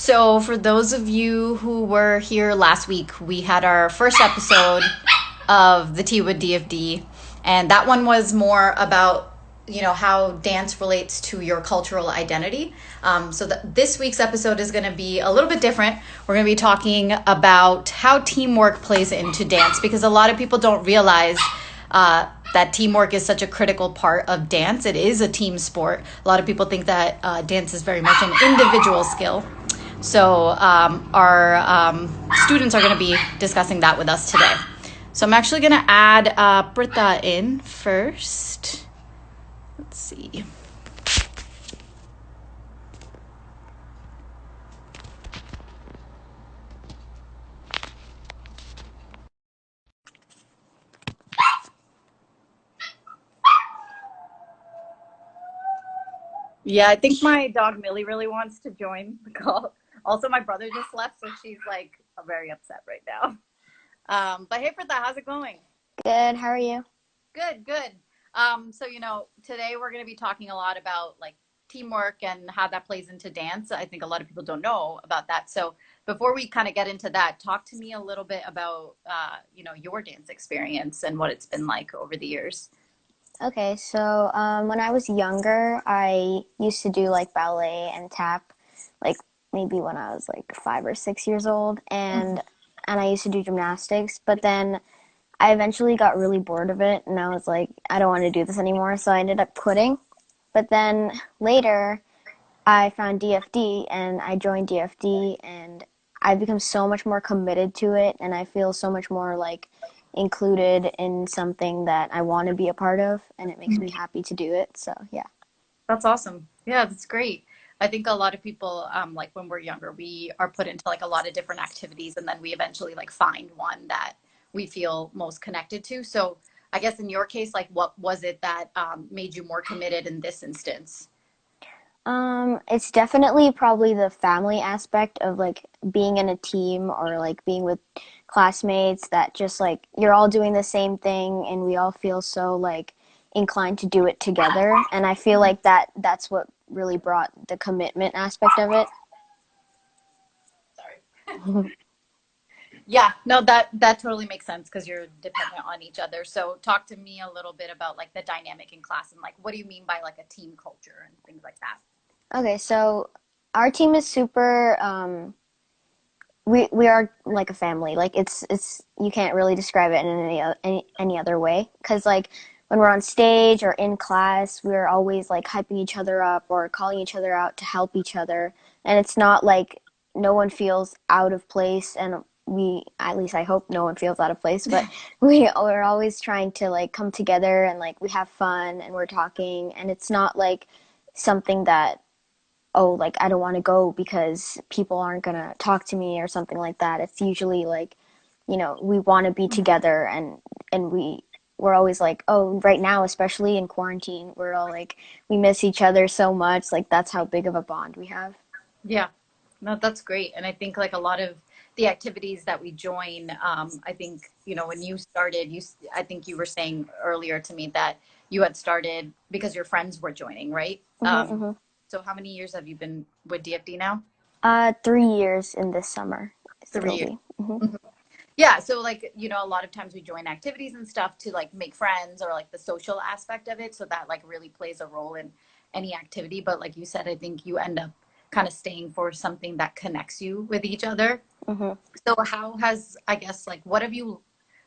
So, for those of you who were here last week, we had our first episode of the Tea with DFD, and that one was more about how dance relates to your cultural identity. This week's episode is going to be a little bit different. We're going to be talking about how teamwork plays into dance because a lot of people don't realize that teamwork is such a critical part of dance. It is a team sport. A lot of people think that dance is very much an individual skill. So our students are going to be discussing that with us today. So I'm actually going to add Britta in first. Let's see. Yeah, I think my dog Millie really wants to join the call. Also, my brother just left, so she's like very upset right now. But hey, Britta, how's it going? Good. How are you? Good, good. Today we're going to be talking a lot about like teamwork and how that plays into dance. I think a lot of people don't know about that. So before we kind of get into that, talk to me a little bit about, your dance experience and what it's been like over the years. Okay, so when I was younger, I used to do like ballet and tap, like maybe when I was like 5 or 6 years old, and I used to do gymnastics. But then I eventually got really bored of it, and I was like, I don't want to do this anymore. So I ended up quitting. But then later, I found DFD, and I joined DFD, and I've become so much more committed to it, and I feel so much more like included in something that I want to be a part of, and it makes me happy to do it. So, yeah. That's awesome. Yeah, that's great. I think a lot of people, like when we're younger, we are put into like a lot of different activities, and then we eventually like find one that we feel most connected to. So I guess in your case, like what was it that made you more committed in this instance? It's definitely probably the family aspect of like being in a team or like being with classmates that just like you're all doing the same thing and we all feel so like inclined to do it together. And I feel like that's what really brought the commitment aspect of it. Sorry. Yeah, no, that totally makes sense because you're dependent on each other. So talk to me a little bit about like the dynamic in class and like what do you mean by like a team culture and things like that? Okay, so our team is super we are like a family. Like it's you can't really describe it in any other way. Because like when we're on stage or in class, we're always like hyping each other up or calling each other out to help each other. And it's not like no one feels out of place. And we, at least I hope no one feels out of place. But we're always trying to like come together and like we have fun and we're talking. And it's not like something that oh, like I don't want to go because people aren't going to talk to me or something like that. It's usually like, we want to be together and we're always like, oh, right now, especially in quarantine, we're all like we miss each other so much. Like that's how big of a bond we have. Yeah, no, that's great. And I think like a lot of the activities that we join, I think, when you started, I think you were saying earlier to me that you had started because your friends were joining, right? Hmm. So how many years have you been with DFD now? 3 years in this summer. Three It'll years. be. Hmm. Mhm. Yeah, so like, a lot of times we join activities and stuff to like make friends or like the social aspect of it. So that like really plays a role in any activity. But like you said, I think you end up kind of staying for something that connects you with each other. Hmm. So how has, I guess, like what have you,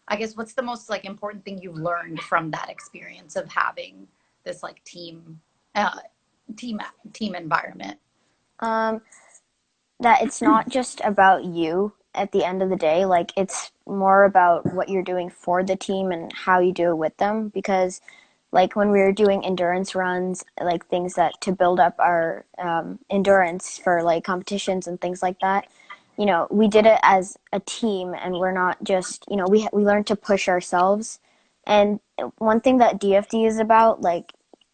I guess, what's the most like important thing you've learned from that experience of having this like uh, team, team environment? Um, that it's not just about you at the end of the day. Like it's more about what you're doing for the team and how you do it with them. Because like when we were doing endurance runs, like things that to build up our endurance for like competitions and things like that, we did it as a team and we're not just, we learned to push ourselves. And one thing that DFD is about, like,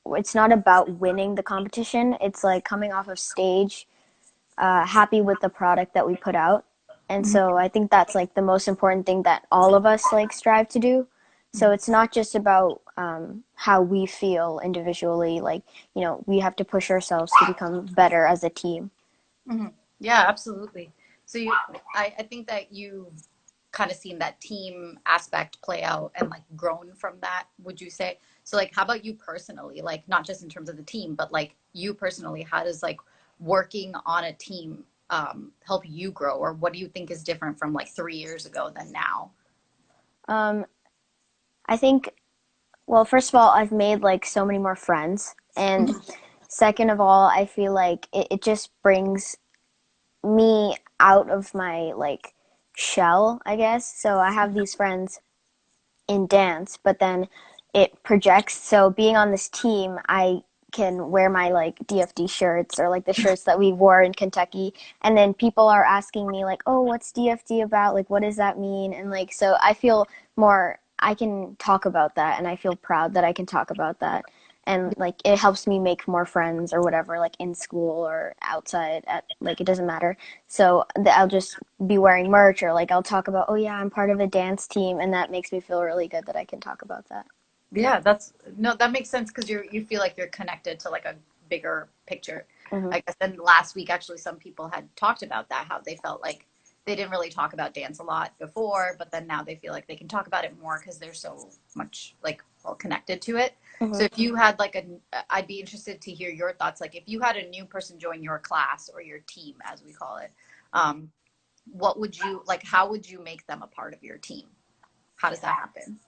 it's not about winning the competition. It's like coming off of stage happy with the product that we put out. And so I think that's like the most important thing that all of us like strive to do. So it's not just about how we feel individually. Like, we have to push ourselves to become better as a team. Mhm. Yeah, absolutely. So I think that you've kind of seen that team aspect play out and like grown from that, would you say? So like, how about you personally? Like, not just in terms of the team, but like you personally, how does like working on a team help you grow, or what do you think is different from like 3 years ago than now? Um, I think, well, first of all, I've made like so many more friends. And second of all, I feel like it just brings me out of my like shell, I guess. So I have these friends in dance, but then it projects. So being on this team, I can wear my like DFD shirts or like the shirts that we wore in Kentucky, and then people are asking me like, "Oh, what's DFD about? Like, what does that mean?" And like, so I feel more. I can talk about that, and I feel proud that I can talk about that. And like it helps me make more friends or whatever, like in school or outside at like it doesn't matter. So I'll just be wearing merch or like I'll talk about, oh yeah, I'm part of a dance team, and that makes me feel really good that I can talk about that. Yeah, that's no, that makes sense because you feel like you're connected to like a bigger picture. Hmm. I guess then last week actually some people had talked about that, how they felt like they didn't really talk about dance a lot before, but then now they feel like they can talk about it more because they're so much like well connected to it. Hmm. So if you had like a, I'd be interested to hear your thoughts. Like if you had a new person join your class or your team, as we call it, um, what would you like? How would you make them a part of your team? How does that happen?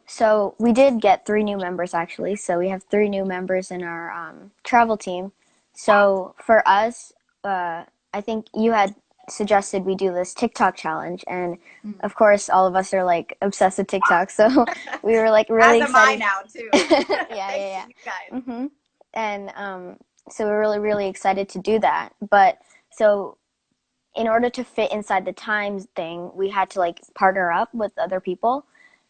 So we did get three new members actually. So we have three new members in our travel team. So for us, uh, I think you had suggested we do this TikTok challenge, and Mm. of course, all of us are like obsessed with TikTok. So we were like As really am I excited. now too. Yeah, Thanks to yeah, you guys. yeah. And so we're really, really excited to do that. But so in order to fit inside the times thing, we had to like partner up with other people.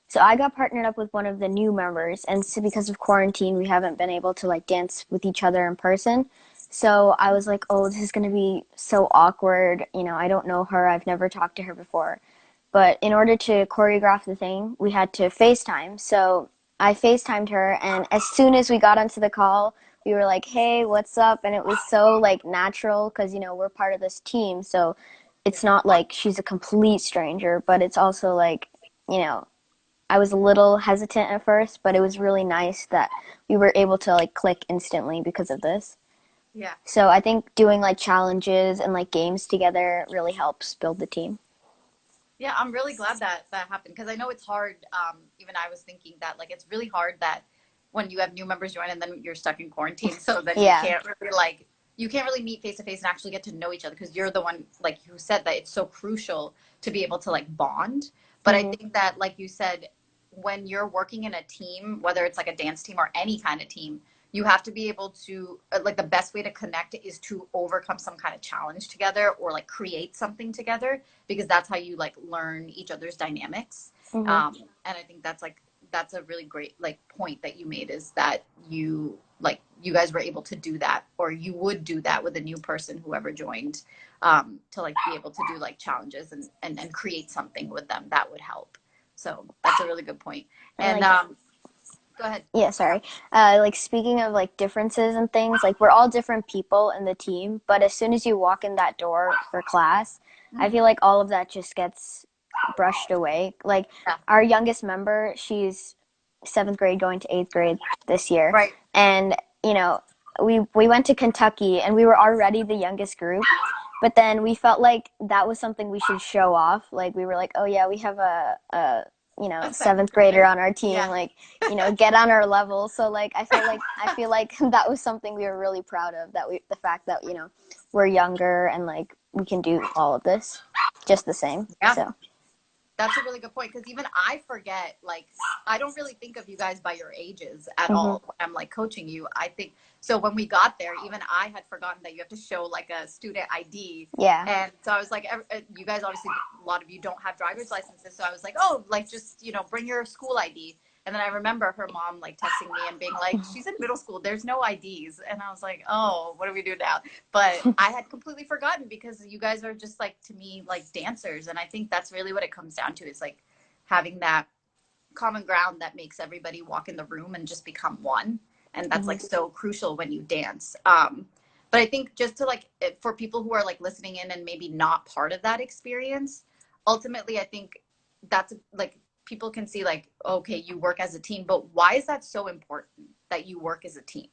So I got partnered up with one of the new members, and so because of quarantine, we haven't been able to like dance with each other in person. So I was like, oh, this is going to be so awkward. You know, I don't know her. I've never talked to her before. But in order to choreograph the thing, we had to FaceTime. So I FaceTimed her, and as soon as we got onto the call, we were like, "Hey, what's up?" And it was so like natural because we're part of this team, so Yeah. it's not like she's a complete stranger, but it's also like you know I was a little hesitant at first, but it was really nice that we were able to like click instantly because of this. Yeah. So I think doing like challenges and like games together really helps build the team. Yeah, I'm really glad that that happened because I know it's hard. Even I was thinking that like it's really hard that when you have new members join and then you're stuck in quarantine, so then Yeah. you can't really meet face to face and actually get to know each other because you're the one like who said that it's so crucial to be able to like bond. But I Mhm. think that like you said, when you're working in a team, whether it's like a dance team or any kind of team, you have to be able to like the best way to connect is to overcome some kind of challenge together or like create something together because that's how you like learn each other's dynamics. Mhm. And I think that's like that's a really great like point that you made is that you guys were able to do that or you would do that with a new person whoever joined to like be able to do like challenges and create something with them that would help. So that's a really good point. And And like go ahead. yeah, sorry. Like speaking of like differences and things, like we're all different people in the team, but as soon as you walk in that door for class, I Mm, feel like all of that just gets brushed away. Like yeah. our youngest member, she's seventh grade going to eighth grade this year, Right. and we went to Kentucky and we were already the youngest group, but then we felt like that was something we should show off. Like we were like, oh yeah, we have a A seventh seventh grader grader. on our team. Yeah. Like get on our level. So like I feel like that was something we were really proud of. The fact that we're younger and like we can do all of this just the same. Yeah. So. That's a really good point because even I forget, like, I don't really think of you guys by your ages at Mhm. all when I'm like coaching you. I think so. When we got there, even I had forgotten that you have to show like a student ID. Yeah. And so I was like, you guys obviously, a lot of you don't have driver's licenses. So I was like, oh, like, just, bring your school ID. And then I remember her mom like texting me and being like, she's in middle school. There's no IDs. And I was like, oh, what do we do now? But I had completely forgotten because you guys are just like to me like dancers, and I think that's really what it comes down to is like having that common ground that makes everybody walk in the room and just become one, and that's Mhm. like so crucial when you dance. But I think just to like for people who are like listening in and maybe not part of that experience, ultimately I think that's like people can see like, okay, you work as a team, but why is that so important that you work as a team?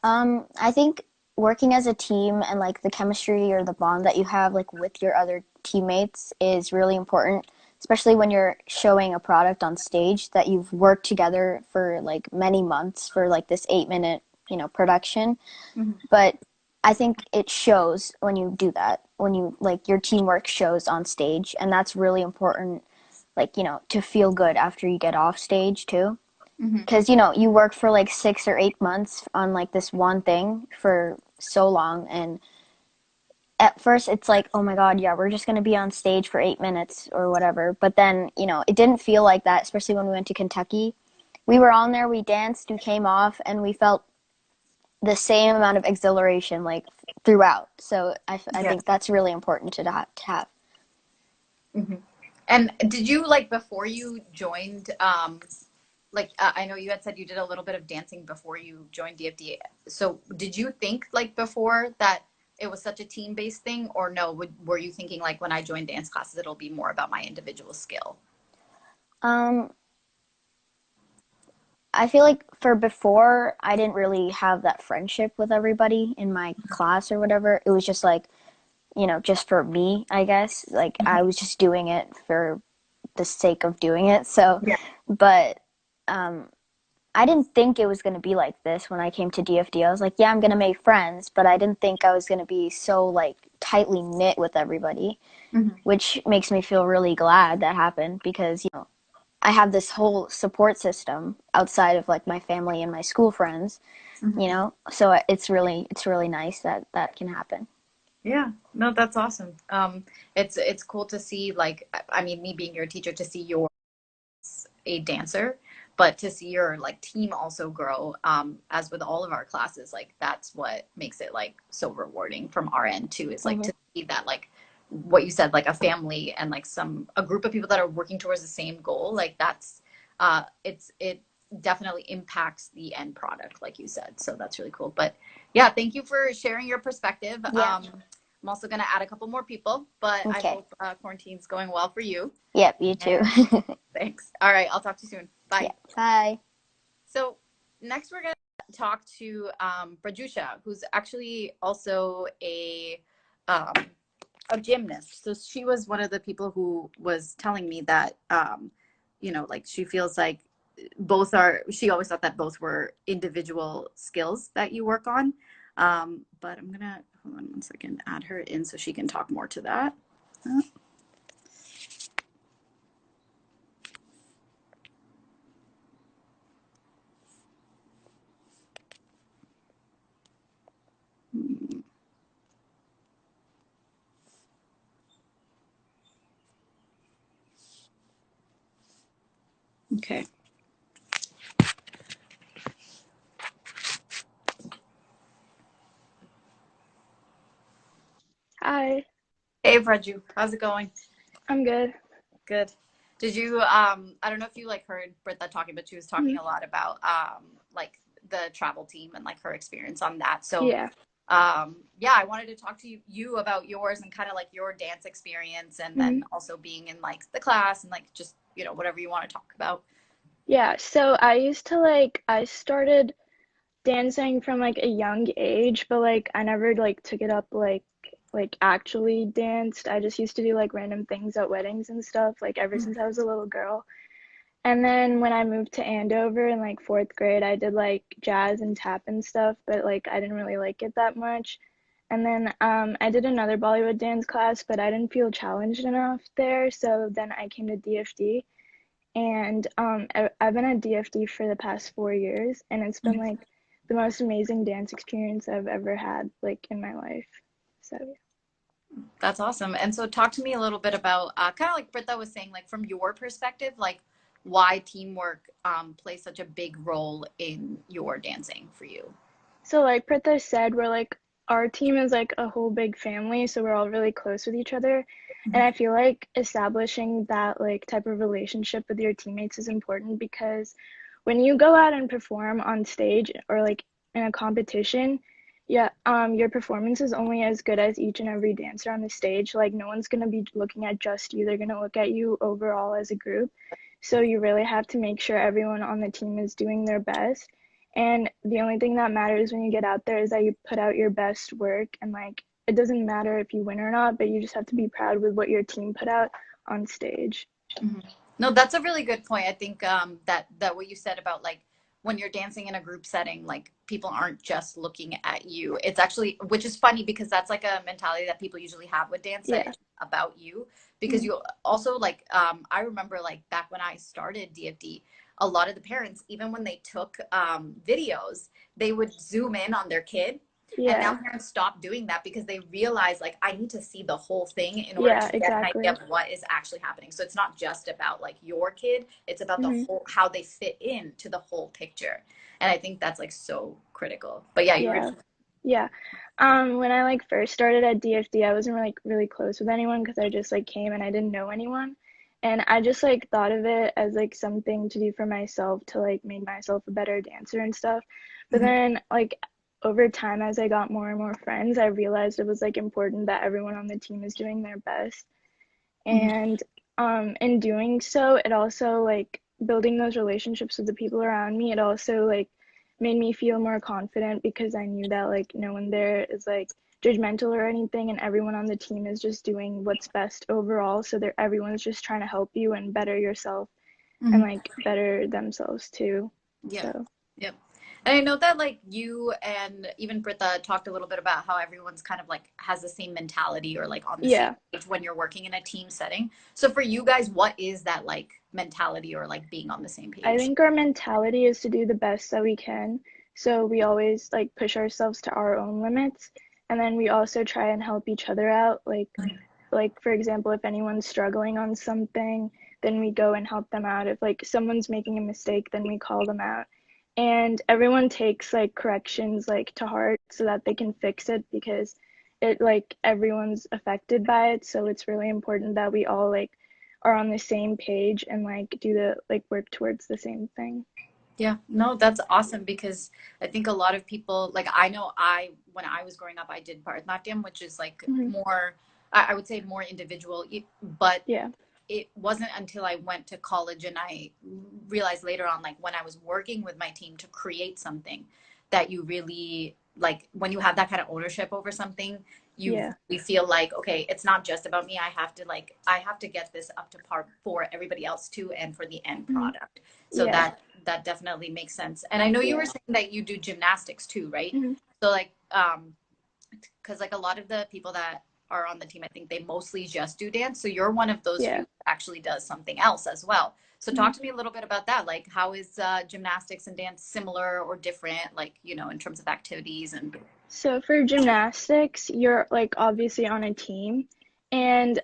I think working as a team and like the chemistry or the bond that you have like with your other teammates is really important, especially when you're showing a product on stage that you've worked together for like many months for like this 8 minute, production. Mm-hmm. But I think it shows when you do that, when you like your teamwork shows on stage, and that's really important, like, to feel good after you get off stage too. Mm-hmm. Because, you work for like 6 or 8 months on like this one thing for so long. And at first it's like, oh my God, yeah, we're just going to be on stage for 8 minutes or whatever. But then, it didn't feel like that, especially when we went to Kentucky. We were on there, we danced, we came off, and we felt the same amount of exhilaration like throughout. So I Yeah. think that's really important to have. Mm-hmm. And did you like before you joined, like I know you had said you did a little bit of dancing before you joined DFD. So did you think like before that it was such a team-based thing, or no? Were you thinking like when I join dance classes, it'll be more about my individual skill? Um, I feel like for before, I didn't really have that friendship with everybody in my class or whatever. It was just like, just for me, I guess. Like I was just doing it for the sake of doing it. So, Yeah. but um, I didn't think it was going to be like this when I came to DFD. I was like, yeah, I'm going to make friends, but I didn't think I was going to be so like tightly knit with everybody, Mm-hmm. which makes me feel really glad that happened because, I have this whole support system outside of like my family and my school friends, Mm-hmm. so it's really nice that that can happen. Yeah, no, that's awesome. It's cool to see like I mean, me being your teacher to see you're a dancer, but to see your like team also grow. As with all of our classes, like that's what makes it like so rewarding from our end too. Is like Hmm. to see that like what you said, like a family and like a group of people that are working towards the same goal. Like that's it definitely impacts the end product, like you said. So that's really cool. But yeah, thank you for sharing your perspective. Yeah. I'm also going to add a couple more people, but I Okay. hope quarantine's going well for you. Yep. You too. And thanks. All right, I'll talk to you soon. Yeah. Bye. Bye. So next we're going to talk to Prajusha, who's actually also um, a gymnast. So she was one of the people who was telling me that, like she feels like she always thought that both were individual skills that you work on. But I'm going to, hold on one second, add her in so she can talk more to that. Okay. Hi, Hey, Praju, how's it going? I'm good. Good. Did you I don't know if you like heard Britta talking, but she was talking Mhm. a lot about like the travel team and like her experience on that. So Yeah. yeah, I wanted to talk to you about yours and kind of like your dance experience and hmm then also being in like the class and like just, whatever you want to talk about. Yeah, so I started dancing from like a young age, but like I never like took it up like actually danced. I just used to do like random things at weddings and stuff, like ever since I was a little girl. And then when I moved to Andover in like fourth grade, I did like jazz and tap and stuff, but like I didn't really like it that much. And then I did another Bollywood dance class, but I didn't feel challenged enough there. So then I came to DFD, and I've been at DFD for the past 4 years, and it's been Mhm. like the most amazing dance experience I've ever had like in my life. So yeah. That's awesome. And so talk to me a little bit about kind of like Britta was saying, like from your perspective, like why teamwork plays such a big role in your dancing for you. So like Pritha said, we're like our team is like a whole big family, so we're all really close with each other. And I feel like establishing that like type of relationship with your teammates is important because when you go out and perform on stage or like in a competition, Yeah, your performance is only as good as each and every dancer on the stage. Like, no one's gonna be looking at just you. They're gonna look at you overall as a group. So you really have to make sure everyone on the team is doing their best. And the only thing that matters when you get out there is that you put out your best work. And like, it doesn't matter if you win or not, but you just have to be proud with what your team put out on stage. Mhm. No, that's a really good point. I think that what you said about like when you're dancing in a group setting, like people aren't just looking at you. It's actually, which is funny because that's like a mentality that people usually have with dance, that Yeah. it's about you. Because Mhm. you also like, I remember like back when I started DFD, a lot of the parents, even when they took videos, they would zoom in on their kid. And now Yeah. parents stop doing that because they realize like I need to see the whole thing in order Yeah, to get an idea exactly. of what is actually happening. So it's not just about like your kid, it's about the Hmm. whole, how they fit into the whole picture. And I think that's like so critical. But yeah, you were. Yeah. Yeah. When I like first started at DFD, I wasn't really close with anyone because I just like came and I didn't know anyone. And I just like thought of it as like something to do for myself to like make myself a better dancer and stuff. But Mhm, then like over time as I got more and more friends, I realized it was like important that everyone on the team is doing their best. mhm, And in doing so, it also like building those relationships with the people around me, it also like made me feel more confident because I knew that like no one there is like judgmental or anything, and everyone on the team is just doing what's best overall. So they're everyone's just trying to help you and better yourself and mhm. like better themselves too. Yep. So Yep. And I know that like you and even Britta talked a little bit about how everyone's kind of like has the same mentality or like on the same yeah, page when you're working in a team setting. So for you guys, what is that like mentality or like being on the same I page? think our mentality is to do the best that we can. So we always like push ourselves to our own limits. And then we also try and help each other out. Like for example, if anyone's struggling on something, then we go and help them out. If like someone's making a mistake, then we call them out. And everyone takes like corrections like to heart so that they can fix it because it like everyone's affected by it. So it's really important that we all like are on the same page and like do the like work towards the same thing. Yeah, no, that's awesome because I think a lot of people, like I know when I was growing up, I did Bharatanatyam, which is like Hmm. more, I would say more individual, but Yeah. it wasn't until I went to college and I realized later on, like when I was working with my team to create something that you really like, when you have that kind of ownership over something, Yeah. you feel like, okay, it's not just about me. I have to get this up to par for everybody else too, and for the end Hmm. product. So Yeah. that definitely makes sense. And I know you were Yeah. saying that you do gymnastics too, right? Hmm. So like, because like a lot of the people that are on the team, I think they mostly just do dance. So you're one of those few Yeah. who actually does something else as well. So Hmm. talk to me a little bit about that. Like, how is gymnastics and dance similar or different? Like, in terms of activities and. So for gymnastics, you're like obviously on a team, and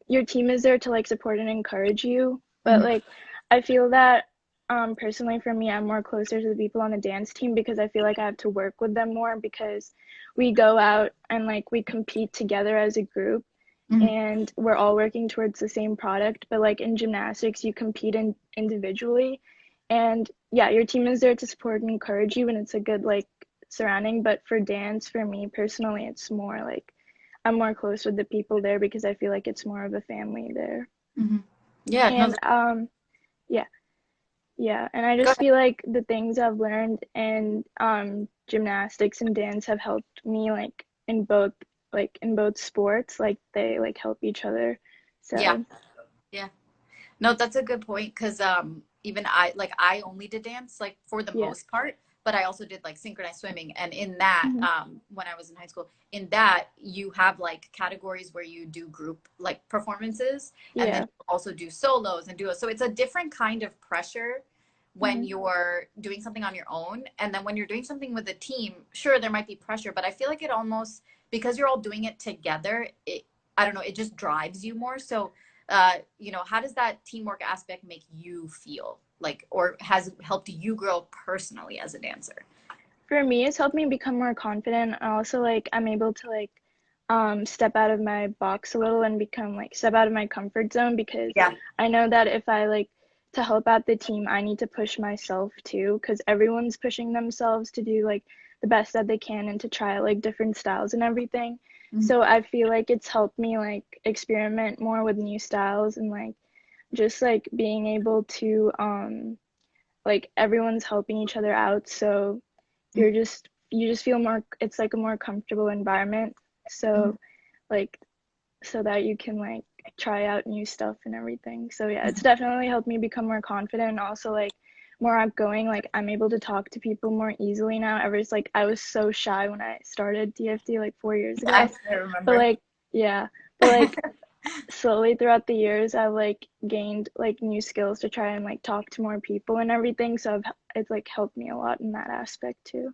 your team is there to like support and encourage you. But Mhm. like, I feel that personally for me, I'm more closer to the people on the dance team because I feel like I have to work with them more because we go out and like we compete together as a group, Mhm. and we're all working towards the same product. But like in gymnastics, you compete individually, and yeah, your team is there to support and encourage you, and it's a good like surrounding. But for dance, for me personally, it's more like I'm more close with the people there because I feel like it's more of a family there. Mhm. Yeah, no, And yeah, yeah, and I go just ahead. feel like the things I've learned in gymnastics and dance have helped me like in both sports, like they like help each other. Yeah, So, yeah. No, that's a good point because even I only did dance like for the yeah. most part, but I also did like synchronized swimming. And in that, Hmm. when I was in high school, in that you have like categories where you do group like performances, and then Yeah. you also do solos and duos. So it's a different kind of pressure when Hmm. you're doing something on your own, and then when you're doing something with a team, sure there might be pressure, but I feel like it almost, because you're all doing it together, I don't know, it just drives you more. So how does that teamwork aspect make you feel like, or has helped you grow personally as a dancer? For me, it's helped me become more confident. And also, like, I'm able to like step out of my box a little and become like step out of my comfort zone because Yeah. I know that if I like to help out the team, I need to push myself too because everyone's pushing themselves to do like the best that they can and to try like different styles and everything. Mhm. So I feel like it's helped me like experiment more with new styles and like just like being able to like everyone's helping each other out, so you just feel more, it's like a more comfortable environment. Mhm. So like so that you can like try out new stuff and everything. So yeah, it's Mhm. definitely helped me become more confident and also like more outgoing. Like I'm able to talk to people more easily now. Ever like I was so shy when I started DFD like 4 years ago. Yes, I But remember. like yeah, but like slowly throughout the years I've like gained like new skills to try and like talk to more people and everything. So it's like helped me a lot in that aspect too.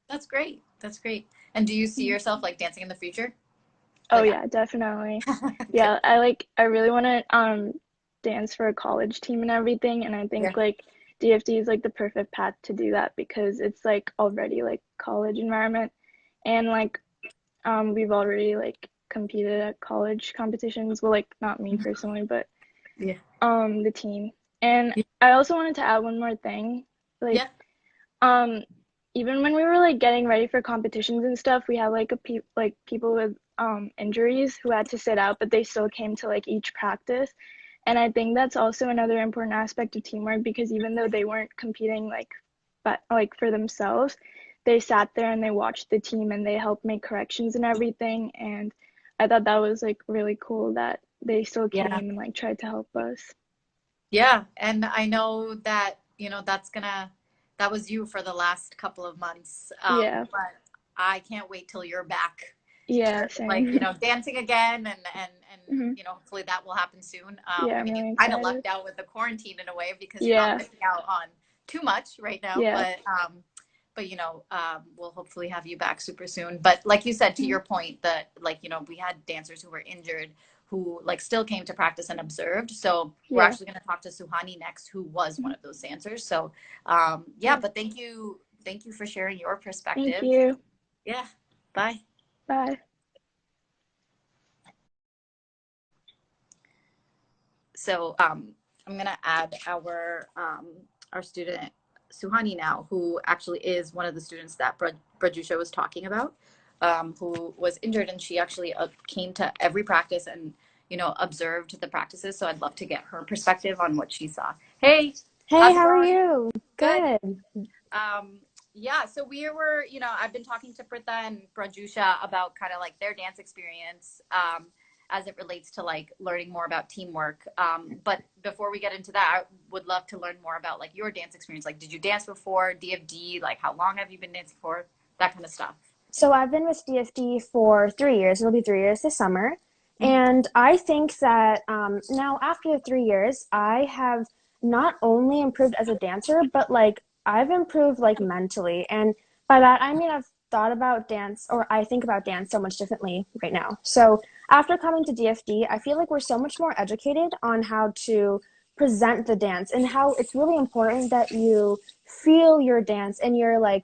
That's great. That's great. And do you see yourself like dancing in the future? Oh Like, yeah, definitely. good. Yeah, I really want to dance for a college team and everything, and I Yeah. think like DFD is like the perfect path to do that because it's like already like college environment, and like we've already like competed at college competitions. Well, like not me personally, but Yeah. the team. And Yeah. I also wanted to add one more thing. Like Yeah. um even when we were like getting ready for competitions and stuff, we had like like people with injuries who had to sit out, but they still came to like each practice. And I think that's also another important aspect of teamwork because even though they weren't competing like but like for themselves, they sat there and they watched the team and they helped make corrections and everything. And I thought that was like really cool that they still Yeah. came and like tried to help us. Yeah. And I know that, that was you for the last couple of months. Yeah. But I can't wait till you're back Yeah, to like, same. dancing again and Hmm. hopefully that will happen soon. Yeah, I I'm mean, you really kind of excited. lucked out with the quarantine in a way because you're not Yeah. missing out on too much right now, Yeah. but we'll hopefully have you back super soon. But like you said, to Mhm. your point that like, we had dancers who were injured who like still came to practice and observed. So we're Yeah. actually going to talk to Suhani next, who was one Mhm. of those dancers. So yeah, Yeah. but thank you for sharing your Thank perspective. you. Yeah. Bye. Bye. So I'm gonna add our student Suhani now, who actually is one of the students that Brajusha was talking about, who was injured, and she actually came to every practice and observed the practices. So I'd love to get her perspective on what she saw. Hey, Hey, how's it how are going? you? Good. Good. Yeah, so we were, I've been talking to Pritha and Prajusha about kind of like their dance experience as it relates to like learning more about teamwork. But before we get into that, I would love to learn more about like your dance experience. Like, did you dance before DFD? Like, how long have you been dancing for? That kind of stuff. So I've been with DFD for 3 years. It'll be 3 years this summer. Mhm. And I think that now, after the 3 years, I have not only improved as a dancer, but like I've improved like mentally. And by that, I mean, I've thought about dance, or I think about dance so much differently right now. So after coming to DFD, I feel like we're so much more educated on how to present the dance and how it's really important that you feel your dance and you're like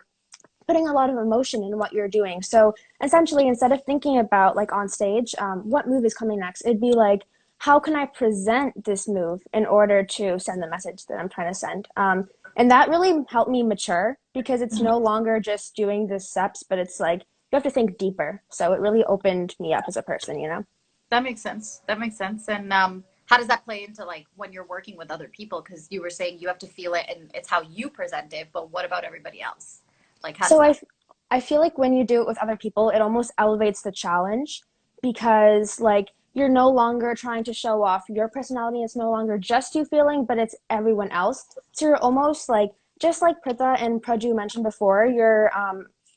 putting a lot of emotion in what you're doing. So essentially, instead of thinking about like on stage, what move is coming next, it'd be like, how can I present this move in order to send the message that I'm trying to send? And that really helped me mature because it's no longer just doing the steps, but it's like you have to think deeper. So it really opened me up as a person, you know? That makes sense. That makes sense. And how does that play into like when you're working with other people? Because you were saying you have to feel it and it's how you present it, but what about everybody else? Like, how does So that? I feel like when you do it with other people, it almost elevates the challenge because like you're no longer trying to show off your personality. It's no longer just you feeling, but it's everyone else. So you're almost like just like Pritha and Praju mentioned before, your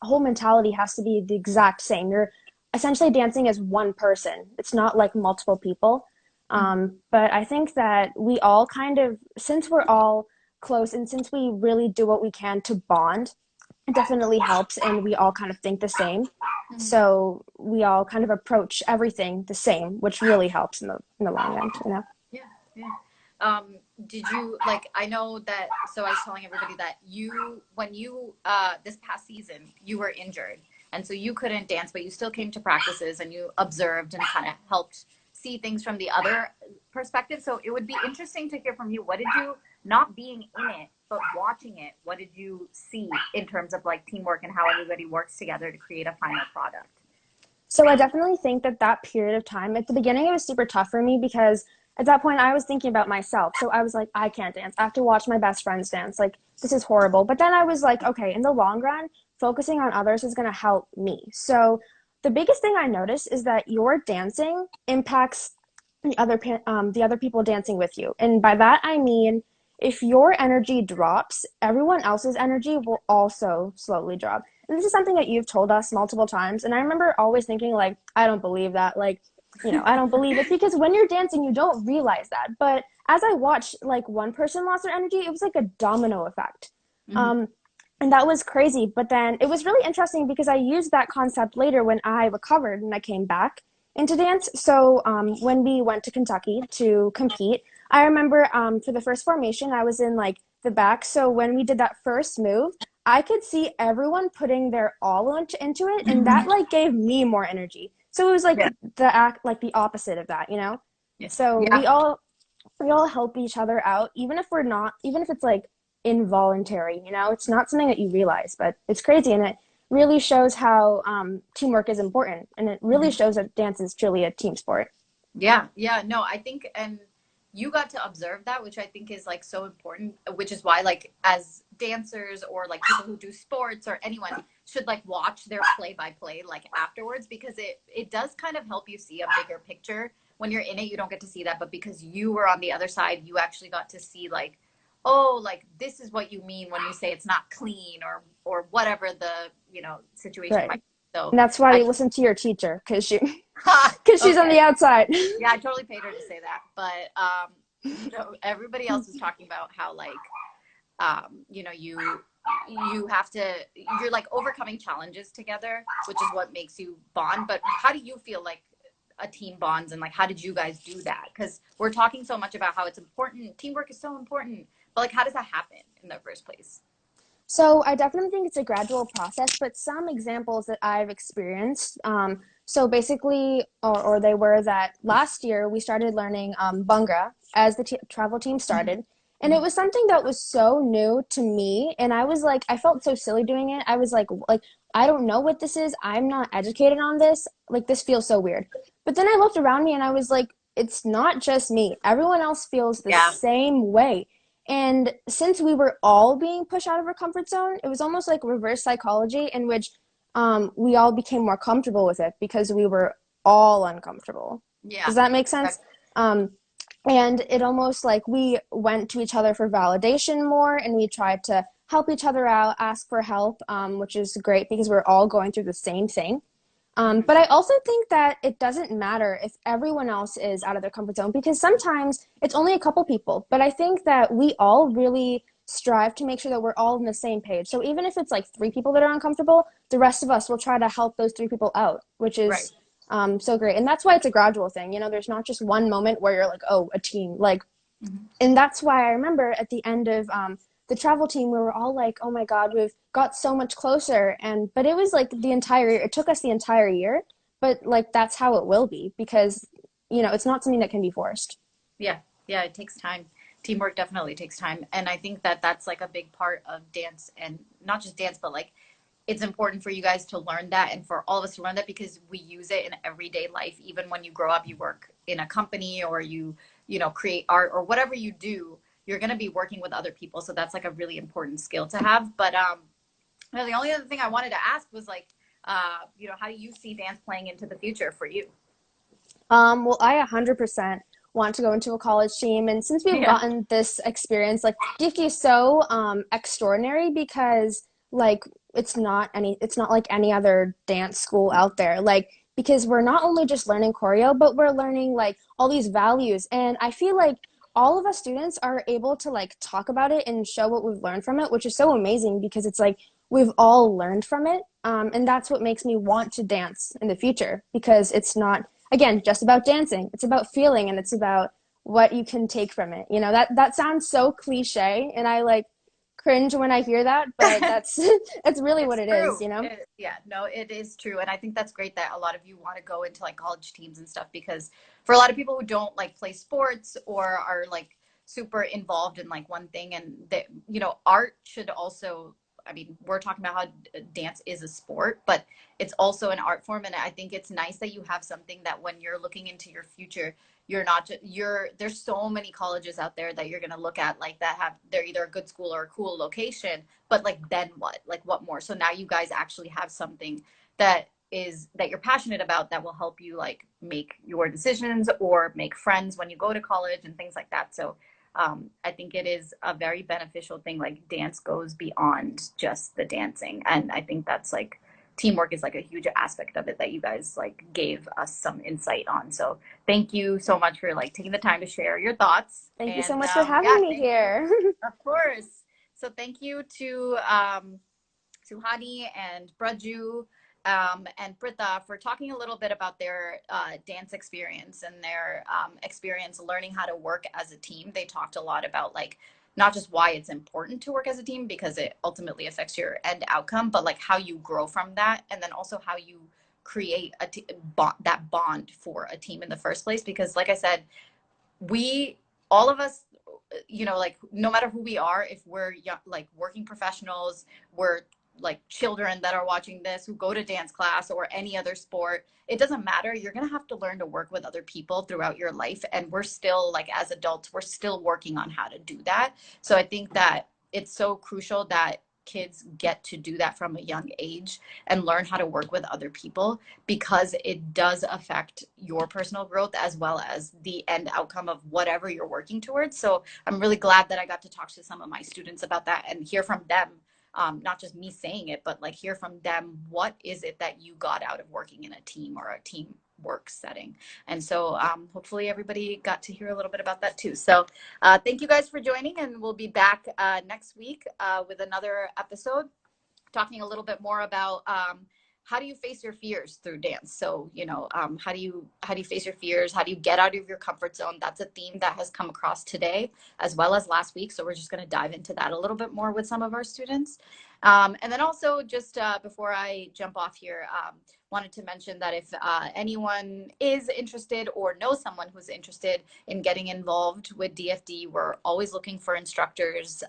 whole mentality has to be the exact same. You're essentially dancing as one person. It's not like multiple people. Mhm. But I think that we all kind of, since we're all close and since we really do what we can to bond, it definitely helps and we all kind of think the same, Mhm. so we all kind of approach everything the same, which really helps in the long end, you know. Yeah, yeah. Did you like? I know that. So I was telling everybody that when you, this past season, you were injured, and so you couldn't dance, but you still came to practices and you observed and kind of helped see things from the other perspective. So it would be interesting to hear from you. What did you, not being in it? but watching it, what did you see in terms of like teamwork and how everybody works together to create a final product? So I definitely think that that period of time, at the beginning, it was super tough for me because at that point I was thinking about myself. So I was like, I can't dance. I have to watch my best friends dance. Like, this is horrible. But then I was like, okay, in the long run, focusing on others is going to help me. So the biggest thing I noticed is that your dancing impacts the other people dancing with you. And by that, I mean, if your energy drops, everyone else's energy will also slowly drop. And this is something that you've told us multiple times. And I remember always thinking, like, I don't believe that. Like, I don't believe it, because when you're dancing, you don't realize that. But as I watched, like, one person lost their energy, it was like a domino effect. And that was crazy. But then it was really interesting because I used that concept later when I recovered and I came back into dance. So when we went to Kentucky to compete, I remember for the first formation, I was in like the back. So when we did that first move, I could see everyone putting their all into it, and that like gave me more energy. So it was like the opposite of that, Yeah. So Yeah. we all help each other out, even if it's like involuntary, it's not something that you realize, but it's crazy. And it really shows how teamwork is important. And it really shows that dance is truly a team sport. Yeah, yeah, no, I think, and you got to observe that, which I think is like so important, which is why like as dancers or like people who do sports or anyone should like watch their play by play like afterwards, because it does kind of help you see a bigger picture. When you're in it, you don't get to see that, but because you were on the other side, you actually got to see like, oh, like this is what you mean when you say it's not clean or whatever the, situation Right. might be. So And that's why you listen to your teacher, because she's okay. on the outside. Yeah, I totally paid her to say that. But everybody else was talking about how like you have to, you're like overcoming challenges together, which is what makes you bond. But how do you feel like a team bonds, and like how did you guys do that? Because we're talking so much about how it's important, teamwork is so important, but like how does that happen in the first place? So I definitely think it's a gradual process, but some examples that I've experienced. So basically, or they were that last year we started learning Bhangra as the travel team started. And it was something that was so new to me. And I was like, I felt so silly doing it. I was like, I don't know what this is. I'm not educated on this. Like, this feels so weird. But then I looked around me and I was like, it's not just me. Everyone else feels the same way. And since we were all being pushed out of our comfort zone, it was almost like reverse psychology, in which we all became more comfortable with it because we were all uncomfortable. Yeah. Does that make sense? And it almost like we went to each other for validation more, and we tried to help each other out, ask for help, which is great because we're all going through the same thing. But I also think that it doesn't matter if everyone else is out of their comfort zone, because sometimes it's only a couple people. But I think that we all really strive to make sure that we're all on the same page. So even if it's like 3 people that are uncomfortable, the rest of us will try to help those 3 people out, which is so great. And that's why it's a gradual thing. There's not just one moment where you're like, oh, a team. Like, and that's why I remember at the end of the travel team, we were all like, oh my God, we've got so much closer. But it was like it took us the entire year, but like, that's how it will be, because, it's not something that can be forced. Yeah. Yeah. It takes time. Teamwork definitely takes time. And I think that that's like a big part of dance, and not just dance, but like, it's important for you guys to learn that, and for all of us to learn that, because we use it in everyday life. Even when you grow up, you work in a company, or you create art, or whatever you do, you're going to be working with other people. So that's like a really important skill to have. But the only other thing I wanted to ask was like, how do you see dance playing into the future for you? Well, I 100% want to go into a college team. And since we've gotten this experience, like, DFD is so extraordinary, because like, it's not like any other dance school out there. Like, because we're not only just learning choreo, but we're learning like all these values. And I feel like all of us students are able to like talk about it and show what we've learned from it, which is so amazing, because it's like we've all learned from it. And that's what makes me want to dance in the future, because it's not, again, just about dancing. It's about feeling, and it's about what you can take from it. That sounds so cliche, and I like cringe when I hear that, but that's really what it is. It is true. And I think that's great that a lot of you want to go into like college teams and stuff, because for a lot of people who don't like play sports or are like super involved in like one thing, and that, you know, art should also, I mean, we're talking about how dance is a sport, but it's also an art form. And I think it's nice that you have something that when you're looking into your future, you're not just, there's so many colleges out there that you're going to look at like that have, they're either a good school or a cool location, but like then what, like what more? So now you guys actually have something that is that you're passionate about that will help you like make your decisions or make friends when you go to college and things like that. So I think it is a very beneficial thing. Like dance goes beyond just the dancing, and I think that's like teamwork is like a huge aspect of it that you guys like gave us some insight on. So thank you so much for like taking the time to share your thoughts. Thank you And so much for yeah, having me here. of course. So thank you to Hani and Braju and Pritha for talking a little bit about their dance experience and their experience learning how to work as a team. They talked a lot about like not just why it's important to work as a team because it ultimately affects your end outcome, but like how you grow from that, and then also how you create that bond for a team in the first place. Because like I said, we all of us, you know, like no matter who we are, if we're young, like working professionals, we're like children that are watching this who go to dance class or any other sport, it doesn't matter, you're going to have to learn to work with other people throughout your life, and we're still like as adults we're still working on how to do that. So I think that it's so crucial that kids get to do that from a young age and learn how to work with other people, because it does affect your personal growth as well as the end outcome of whatever you're working towards. So I'm really glad that I got to talk to some of my students about that and hear from them, not just me saying it, but like hear from them, what is it that you got out of working in a team or a team work setting? And so hopefully everybody got to hear a little bit about that too. So thank you guys for joining, and we'll be back next week with another episode talking a little bit more about how do you face your fears through dance. So you know, how do you face your fears, how do you get out of your comfort zone? That's a theme that has come across today as well as last week, so we're just going to dive into that a little bit more with some of our students. And then also just before I jump off here, wanted to mention that if anyone is interested or knows someone who's interested in getting involved with DFD, we're always looking for instructors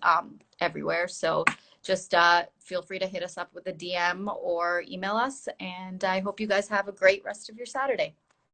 everywhere. So just feel free to hit us up with a DM or email us. And I hope you guys have a great rest of your Saturday.